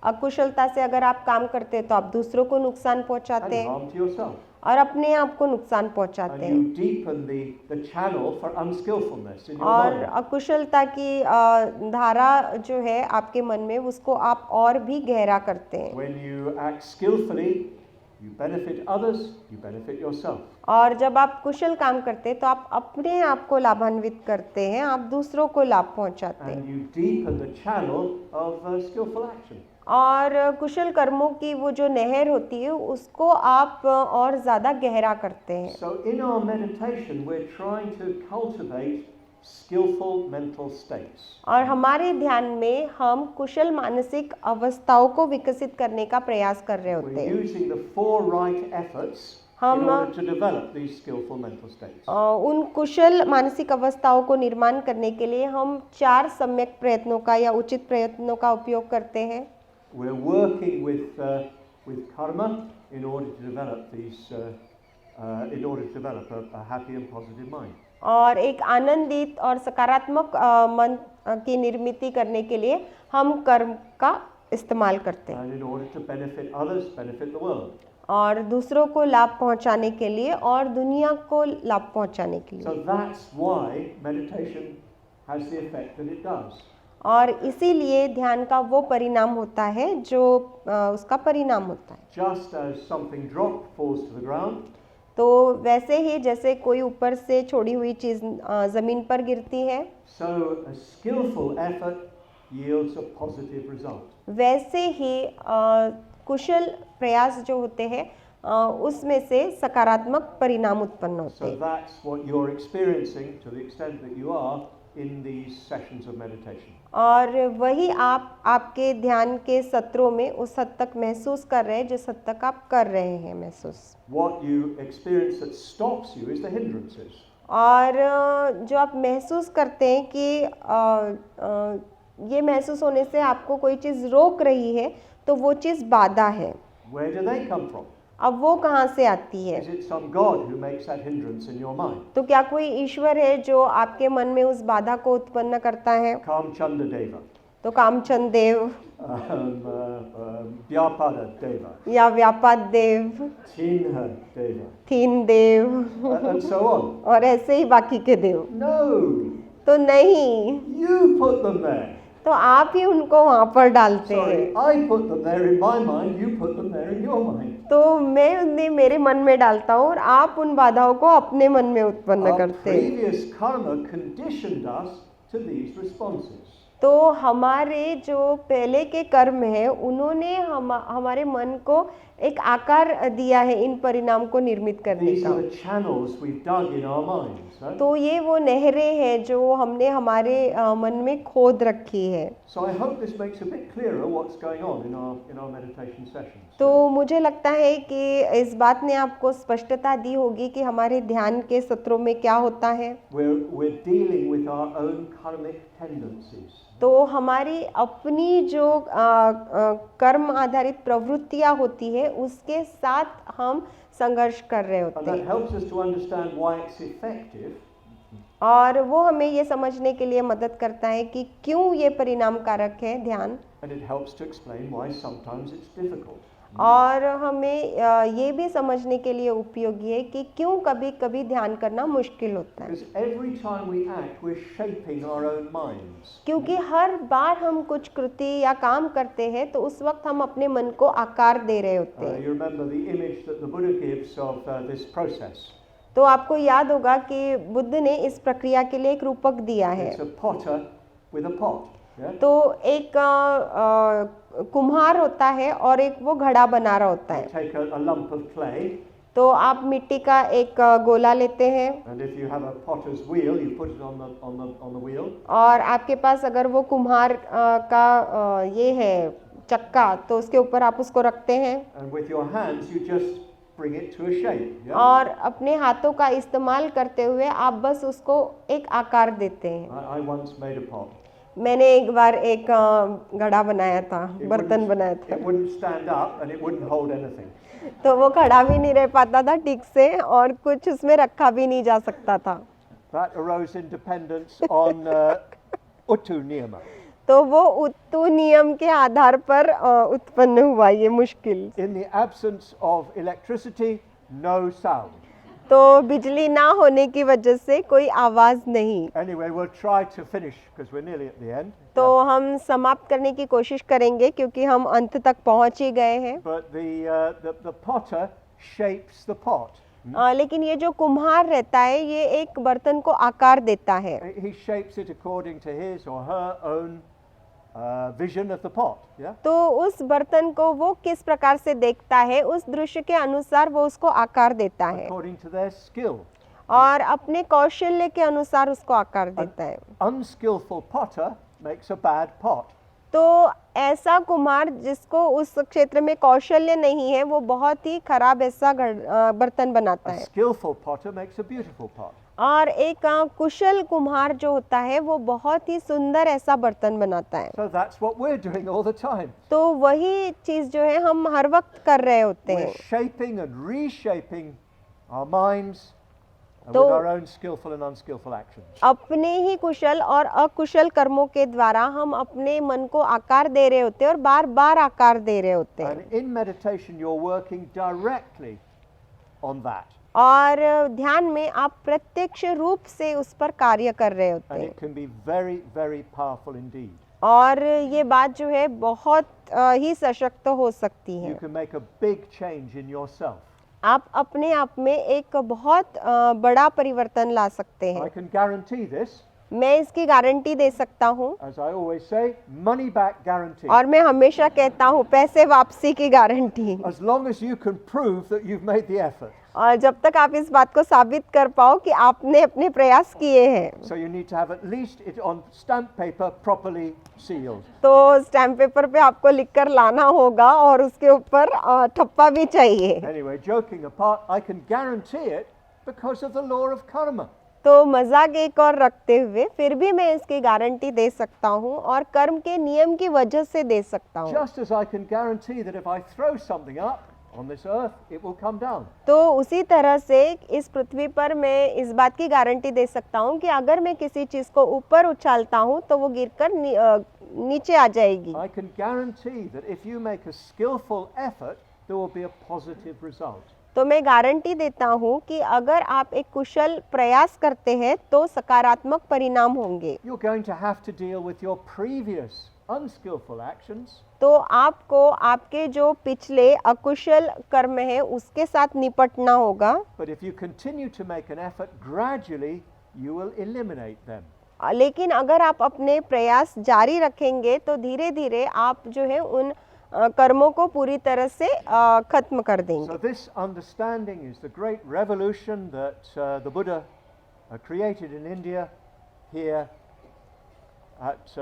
अकुशलता से अगर आप काम करते हैं तो आप दूसरों को नुकसान पहुंचाते and हैं harm to yourself. और अपने आप को नुकसान पहुंचाते And हैं। you deepen the channel for unskillfulness in your और mind. अकुशलता की धारा जो है आपके मन में, उसको आप और भी गहरा करते हैं। When you act skillfully, you benefit others, you benefit yourself. और जब आप कुशल काम करते हैं तो आप अपने आप को लाभान्वित करते हैं, आप दूसरों को लाभ पहुंचाते हैं। And you deepen the channel of skillful action. और कुशल कर्मों की वो जो नहर होती है उसको आप और ज़्यादा गहरा करते हैं। So in our meditation, we're trying to cultivate skillful mental states. और हमारे ध्यान में हम कुशल मानसिक अवस्थाओं को विकसित करने का प्रयास कर रहे होते We're हैं। using the 4 right efforts in हम order to develop these skillful mental states. उन कुशल मानसिक अवस्थाओं को निर्माण करने के लिए हम 4 सम्यक प्रयत्नों का या उचित प्रयत्नों का उपयोग करते हैं। We're working with karma in order to develop a happy and positive mind. और एक आनंदित और सकारात्मक मन की निर्मिति करने के लिए हम कर्म का इस्तेमाल करते हैं। And in order to benefit others, benefit the world. और दूसरों को लाभ पहुंचाने के लिए और दुनिया को लाभ पहुंचाने के So लिए। that's why meditation has the effect that it does. और इसीलिए ध्यान का वो परिणाम होता है जो उसका परिणाम होता है। Just as something dropped falls to the ground, तो वैसे ही जैसे कोई ऊपर से छोड़ी हुई चीज़ ज़मीन पर गिरती है, so a skillful effort yields a positive result. वैसे ही कुशल प्रयास जो होते हैं उसमें से सकारात्मक परिणाम उत्पन्न होते So हैं। that's what you're experiencing to the extent that you are in these sessions of meditation. और वही आप आपके ध्यान के सत्रों में उस हद तक महसूस कर रहे हैं जिस हद तक आप कर रहे हैं महसूस। What you experience that stops you is the hindrances. और जो आप महसूस करते हैं कि ये महसूस होने से आपको कोई चीज़ रोक रही है, तो वो चीज़ बाधा है। Where do they come from? अब वो कहाँ से आती है? Is it some God who makes that hindrance in your mind? तो क्या कोई ईश्वर है जो आपके मन में उस बाधा को उत्पन्न करता है? Kamchanda Deva, तो कामचंद देव Vyapada Deva, या व्यापाद देव, Chinha Deva, thin Dev and so on. और ऐसे ही बाकी के देव। No, तो नहीं, you put them there. तो आप ही उनको वहाँ पर डालते Sorry, हैं। I put them there in my mind, you put them there in your mind. तो मैं उन्हें मेरे मन में डालता हूँ और आप उन बाधाओं को अपने मन में उत्पन्न Our करते हैं। previous karma conditioned us to these responses. तो हमारे जो पहले के कर्म है उन्होंने हमारे मन को एक आकार दिया है इन परिणाम को निर्मित करने These का। are the channels we've dug in our minds. Right? तो ये वो नहरें हैं जो हमने हमारे मन में खोद रखी है। So I hope this makes a bit clearer what's going on in our meditation sessions. तो मुझे लगता है कि इस बात ने आपको स्पष्टता दी होगी कि हमारे ध्यान के सत्रों में क्या होता है। We're dealing with our own karmic tendencies. तो हमारी अपनी जो कर्म आधारित प्रवृत्तियां होती है उसके साथ हम संघर्ष कर रहे And होते that हैं। helps us to understand why it's effective और वो हमें ये समझने के लिए मदद करता है कि क्यों ये परिणाम कारक है ध्यान, and it helps to explain why sometimes it's difficult. और हमें ये भी समझने के लिए उपयोगी है कि क्यों कभी कभी ध्यान करना मुश्किल होता है। Because every time we act, we're shaping our own minds. क्योंकि हर बार हम कुछ कृति या काम करते हैं तो उस वक्त हम अपने मन को आकार दे रहे होते हैं। You remember the image that the Buddha gives of this process. तो आपको याद होगा कि बुद्ध ने इस प्रक्रिया के लिए एक रूपक दिया है। It's a potter with a pot. Yeah? तो एक कुम्हार होता है और एक वो घड़ा बना रहा होता है। Take a lump of clay तो आप मिट्टी का एक गोला लेते हैं, and if you have a potter's wheel, you put it on the wheel, और आपके पास अगर वो कुम्हार का ये है चक्का, तो उसके ऊपर आप उसको रखते हैं and with your hands you just bring it to a shape. Yeah? और अपने हाथों का इस्तेमाल करते हुए आप बस उसको एक आकार देते हैं। I once made a pot. मैंने एक बार एक घड़ा बनाया था, It बर्तन wouldn't- बनाया था, It wouldn't stand up and it wouldn't hold anything. तो वो खड़ा भी नहीं रह पाता था ठीक से और कुछ उसमें रखा भी नहीं जा सकता था। That arose in dependence on Uttu Niyama. तो वो उत्तु नियम के आधार पर उत्पन्न हुआ ये मुश्किल। In the absence of electricity, no sound. तो बिजली ना होने की वजह से कोई आवाज नहीं। Anyway, we'll try to finish because we're nearly at the end. तो हम समाप्त करने की कोशिश करेंगे क्योंकि हम अंत तक पहुंच ही गए हैं। But the potter shapes the pot. लेकिन ये जो कुम्हार रहता है ये एक बर्तन को आकार देता है। He shapes it according to his or her own vision of the pot. Yeah. तो उस बर्तन को वो किस प्रकार से देखता है उस दृश्य के अनुसार वो उसको आकार देता है According to their skill. और अपने कौशल्य के अनुसार उसको आकार देता है। Unskillful potter makes a bad pot. तो ऐसा कुम्हार जिसको उस क्षेत्र में कौशल्य नहीं है वो बहुत ही खराब ऐसा बर्तन बनाता A है, skillful potter makes a beautiful pot. और एक कुशल कुम्हार जो होता है वो बहुत ही सुंदर ऐसा बर्तन बनाता है। So that's what we're doing all the time. तो वही चीज जो है हम हर वक्त कर रहे होते We're हैं। shaping and reshaping our minds with तो- our own skillful and unskillful actions. अपने ही कुशल और अकुशल कर्मों के द्वारा हम अपने मन को आकार दे रहे होते हैं और बार बार आकार दे रहे होते हैं। And in meditation, you're working directly on that. और ध्यान में आप प्रत्यक्ष रूप से उस पर कार्य कर रहे होते And हैं it can be very, very powerful indeed. और ये बात जो है बहुत ही सशक्त हो सकती है। You can make a big change in yourself. आप अपने आप में एक बहुत बड़ा परिवर्तन ला सकते I हैं। can guarantee this. मैं इसकी गारंटी दे सकता हूँ As I always say, money back guarantee. और मैं हमेशा कहता हूँ पैसे वापसी की guarantee. As long as you can prove that you've made the effort. और जब तक आप इस बात को साबित कर पाओ कि आपने अपने प्रयास किए हैं। So you need to have at least it on stamp paper properly sealed. तो स्टैम्प पेपर पे आपको लिखकर लाना होगा और उसके ऊपर ठप्पा भी चाहिए। Anyway, joking apart, I can guarantee it because of the law of karma. तो मजाक एक और रखते हुए फिर भी मैं इसकी गारंटी दे सकता हूँ और कर्म के नियम की वजह से दे सकता हूँ। Just as I can guarantee that if I throw something up on this earth, it will come down. तो उसी तरह से इस पृथ्वी पर मैं इस बात की गारंटी दे सकता हूँ कि अगर मैं किसी चीज को ऊपर उछालता हूँ तो वो गिरकर नीचे आ जाएगी। I can guarantee that if you make a skillful effort, there will be a positive result. तो मैं गारंटी देता हूँ कि अगर आप एक कुशल प्रयास करते हैं तो सकारात्मक परिणाम होंगे। You're going to have to deal with your previous unskillful actions. तो आपको आपके जो पिछले अकुशल कर्म है उसके साथ निपटना होगा। But if you continue to make an effort, gradually you will eliminate them. लेकिन अगर आप अपने प्रयास जारी रखेंगे तो धीरे धीरे आप जो है उन कर्मों को पूरी तरह से खत्म कर देंगे। So this understanding is the great revolution that the Buddha created in India here at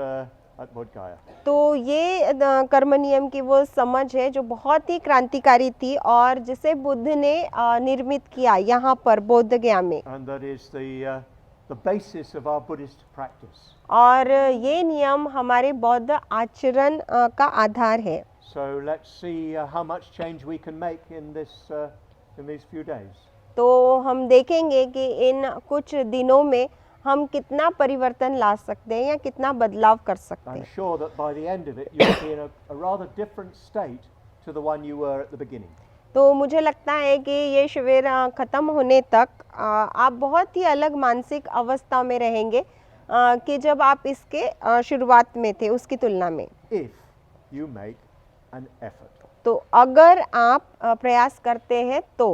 Bodh Gaya. तो ये कर्म नियम की वो समझ है जो बहुत ही क्रांतिकारी थी और जिसे बुद्ध ने निर्मित किया यहाँ पर बोध गया में। And that is the basis of our Buddhist practice. और ये नियम हमारे बौद्ध आचरण का आधार है। So let's see how much change we can make in these few days. तो हम देखेंगे कि इन कुछ दिनों में हम कितना परिवर्तन ला सकते हैं या कितना बदलाव कर सकते I'm हैं। sure that by the end of it you'll be in a rather different state to the one you were at the beginning. तो मुझे लगता है कि ये शिविर ख़त्म होने तक आप बहुत ही अलग मानसिक अवस्था में रहेंगे कि जब आप इसके शुरुआत में थे उसकी तुलना में। If you make an effort. तो अगर आप प्रयास करते हैं तो